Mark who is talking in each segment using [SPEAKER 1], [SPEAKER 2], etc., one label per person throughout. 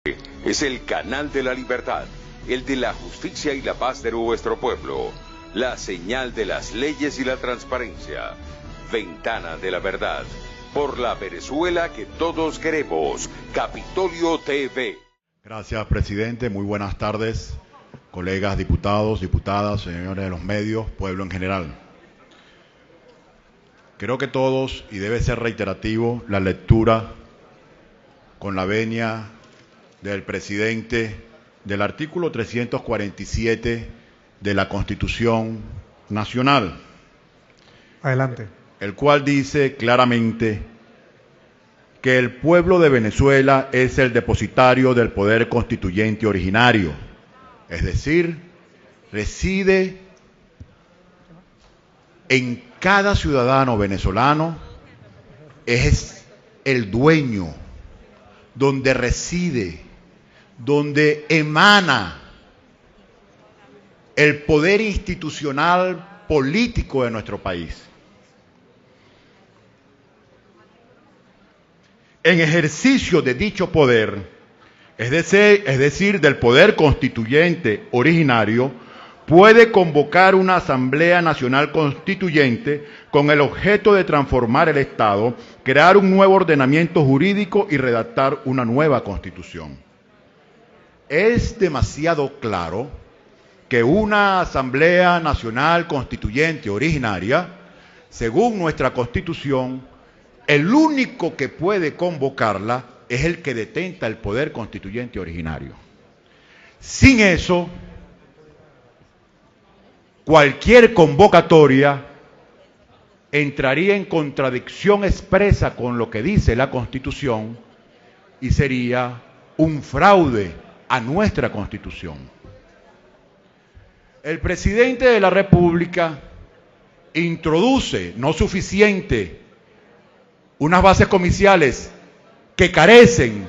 [SPEAKER 1] Es el canal de la libertad, el de la justicia y la paz de nuestro pueblo, la señal de las leyes y la transparencia, ventana de la verdad, por la Venezuela que todos queremos, Capitolio TV.
[SPEAKER 2] Gracias, presidente. Muy buenas tardes, colegas diputados, diputadas, señores de los medios, pueblo en general. Creo que todos, y debe ser reiterativo, la lectura con la venia del presidente del artículo 347 de la Constitución Nacional.
[SPEAKER 3] Adelante.
[SPEAKER 2] El cual dice claramente que el pueblo de Venezuela es el depositario del poder constituyente originario, es decir, reside en cada ciudadano venezolano, es el dueño, donde reside, donde emana el poder institucional político de nuestro país. En ejercicio de dicho poder, es decir, del poder constituyente originario, puede convocar una Asamblea Nacional Constituyente con el objeto de transformar el Estado, crear un nuevo ordenamiento jurídico y redactar una nueva Constitución. Es demasiado claro que una Asamblea Nacional Constituyente originaria, según nuestra Constitución, el único que puede convocarla es el que detenta el poder constituyente originario. Sin eso, cualquier convocatoria entraría en contradicción expresa con lo que dice la Constitución y sería un fraude a nuestra Constitución. El presidente de la República introduce, no suficiente, unas bases comiciales que carecen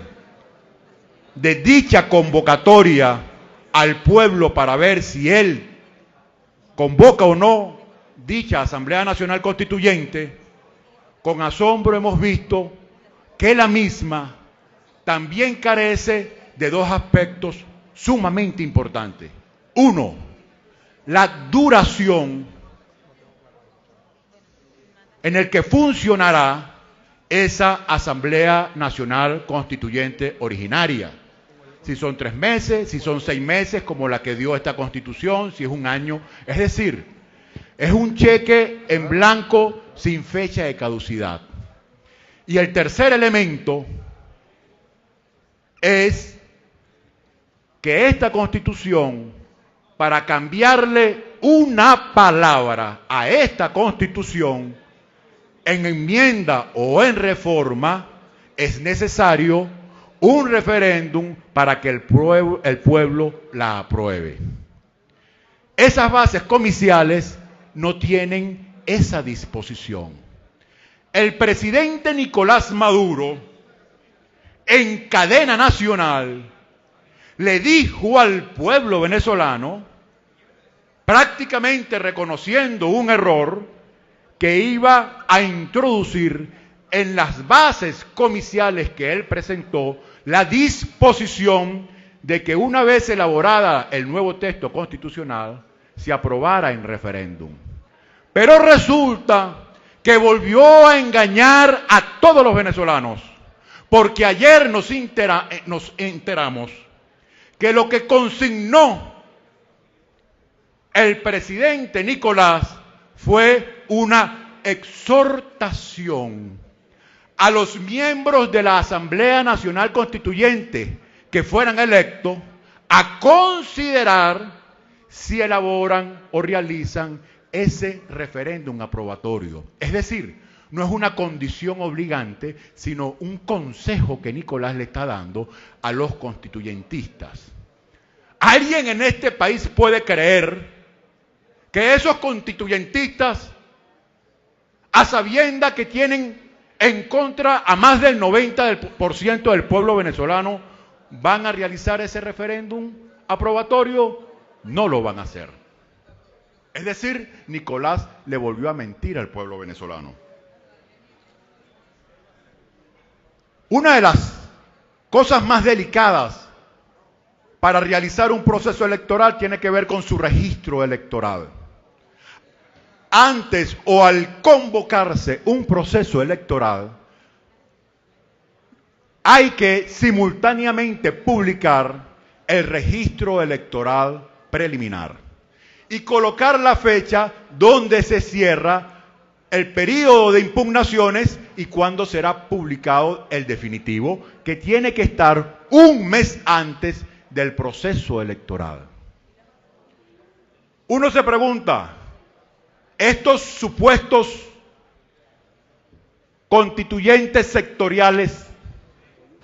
[SPEAKER 2] de dicha convocatoria al pueblo para ver si él convoca o no dicha Asamblea Nacional Constituyente. Con asombro hemos visto que la misma también carece de dos aspectos sumamente importantes. Uno, la duración en el que funcionará esa Asamblea Nacional Constituyente originaria. Si son 3 meses, si son 6 meses, como la que dio esta Constitución, si es un año. Es decir, es un cheque en blanco sin fecha de caducidad. Y el tercer elemento es que esta Constitución, para cambiarle una palabra a esta Constitución, en enmienda o en reforma, es necesario un referéndum para que el pueblo la apruebe. Esas bases comiciales no tienen esa disposición. El presidente Nicolás Maduro, en cadena nacional, le dijo al pueblo venezolano, prácticamente reconociendo un error, que iba a introducir en las bases comiciales que él presentó la disposición de que una vez elaborada el nuevo texto constitucional se aprobara en referéndum. Pero resulta que volvió a engañar a todos los venezolanos, porque ayer nos enteramos que lo que consignó el presidente Nicolás fue una exhortación a los miembros de la Asamblea Nacional Constituyente que fueran electos a considerar si elaboran o realizan ese referéndum aprobatorio. Es decir, no es una condición obligante, sino un consejo que Nicolás le está dando a los constituyentistas. ¿Alguien en este país puede creer que esos constituyentistas, a sabienda que tienen en contra a más del 90% del pueblo venezolano, van a realizar ese referéndum aprobatorio? No lo van a hacer. Es decir, Nicolás le volvió a mentir al pueblo venezolano. Una de las cosas más delicadas para realizar un proceso electoral tiene que ver con su registro electoral. Antes o al convocarse un proceso electoral, hay que simultáneamente publicar el registro electoral preliminar y colocar la fecha donde se cierra el periodo de impugnaciones y cuándo será publicado el definitivo, que tiene que estar un mes antes del proceso electoral. Uno se pregunta, estos supuestos constituyentes sectoriales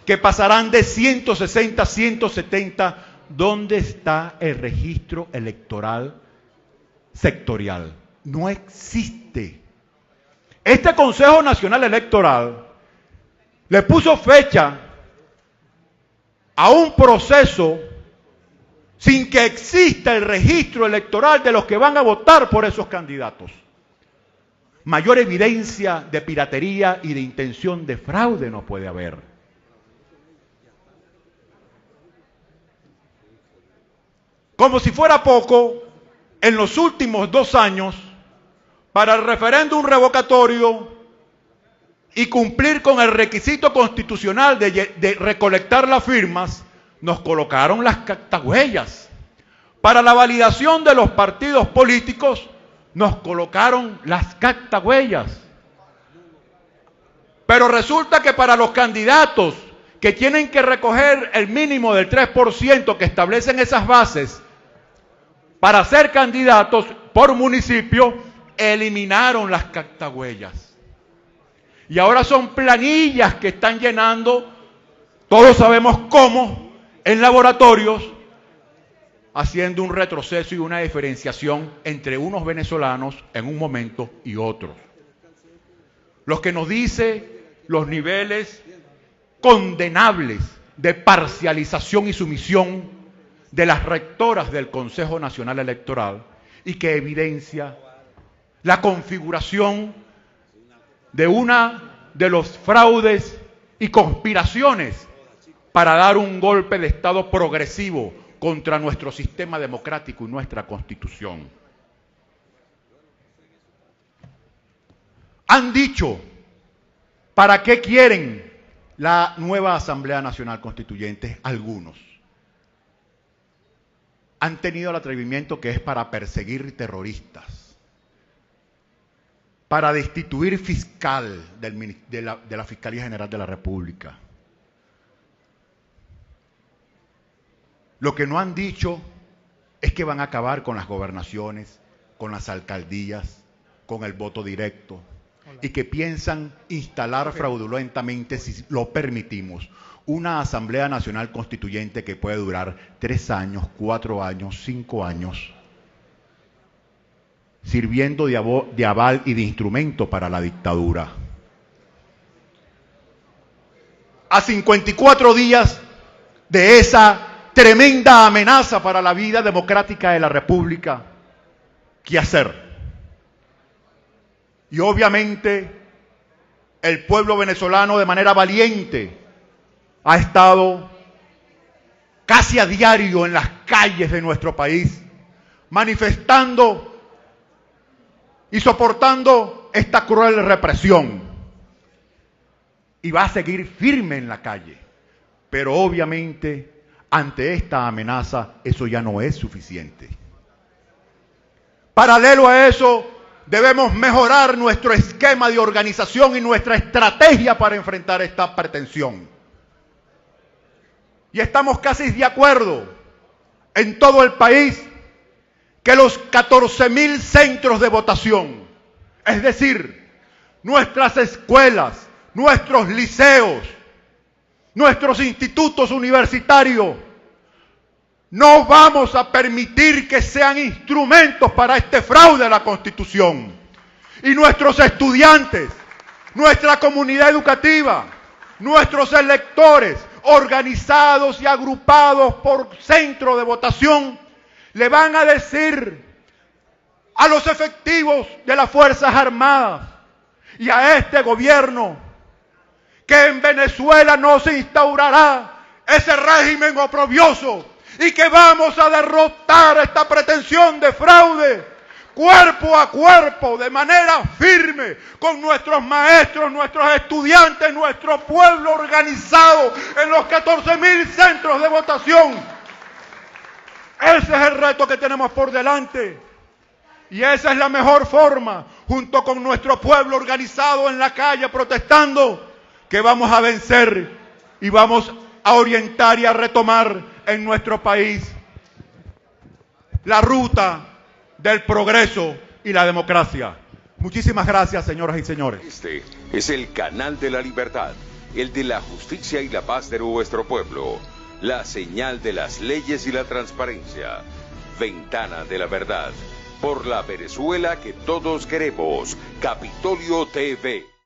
[SPEAKER 2] que pasarán de 160 a 170, ¿dónde está el registro electoral sectorial? No existe. Este Consejo Nacional Electoral le puso fecha a un proceso sin que exista el registro electoral de los que van a votar por esos candidatos. Mayor evidencia de piratería y de intención de fraude no puede haber. Como si fuera poco, en los últimos 2 años, para el referéndum revocatorio y cumplir con el requisito constitucional de recolectar las firmas, nos colocaron las cactahuellas. Para la validación de los partidos políticos, nos colocaron las cactahuellas. Pero resulta que para los candidatos que tienen que recoger el mínimo del 3% que establecen esas bases, para ser candidatos por municipio, eliminaron las cactahuellas. Y ahora son planillas que están llenando, todos sabemos cómo, en laboratorios, haciendo un retroceso y una diferenciación entre unos venezolanos en un momento y otros. Lo que nos dice los niveles condenables de parcialización y sumisión de las rectoras del Consejo Nacional Electoral y que evidencia la configuración de una de los fraudes y conspiraciones para dar un golpe de Estado progresivo contra nuestro sistema democrático y nuestra Constitución. Han dicho, ¿para qué quieren la nueva Asamblea Nacional Constituyente? Algunos han tenido el atrevimiento que es para perseguir terroristas, para destituir fiscal de la Fiscalía General de la República. Lo que no han dicho es que van a acabar con las gobernaciones, con las alcaldías, con el voto directo, y que piensan instalar fraudulentamente, si lo permitimos, una Asamblea Nacional Constituyente que puede durar 3 años, 4 años, 5 años, sirviendo de aval y de instrumento para la dictadura. A 54 días de esa tremenda amenaza para la vida democrática de la República, ¿qué hacer? Y obviamente el pueblo venezolano de manera valiente ha estado casi a diario en las calles de nuestro país, manifestando y soportando esta cruel represión. Y va a seguir firme en la calle. Pero obviamente, ante esta amenaza, eso ya no es suficiente. Paralelo a eso, debemos mejorar nuestro esquema de organización y nuestra estrategia para enfrentar esta pretensión. Y estamos casi de acuerdo en todo el país que los 14.000 centros de votación, es decir, nuestras escuelas, nuestros liceos, nuestros institutos universitarios, no vamos a permitir que sean instrumentos para este fraude a la Constitución. Y nuestros estudiantes, nuestra comunidad educativa, nuestros electores, organizados y agrupados por centro de votación, le van a decir a los efectivos de las Fuerzas Armadas y a este gobierno que en Venezuela no se instaurará ese régimen oprobioso y que vamos a derrotar esta pretensión de fraude cuerpo a cuerpo, de manera firme, con nuestros maestros, nuestros estudiantes, nuestro pueblo organizado en los 14.000 centros de votación. Ese es el reto que tenemos por delante. Y esa es la mejor forma, junto con nuestro pueblo organizado en la calle protestando, que vamos a vencer y vamos a orientar y a retomar en nuestro país la ruta del progreso y la democracia. Muchísimas gracias, señoras y señores.
[SPEAKER 1] Este es el canal de la libertad, el de la justicia y la paz de nuestro pueblo, la señal de las leyes y la transparencia, Ventana de la Verdad, por la Venezuela que todos queremos, Capitolio TV.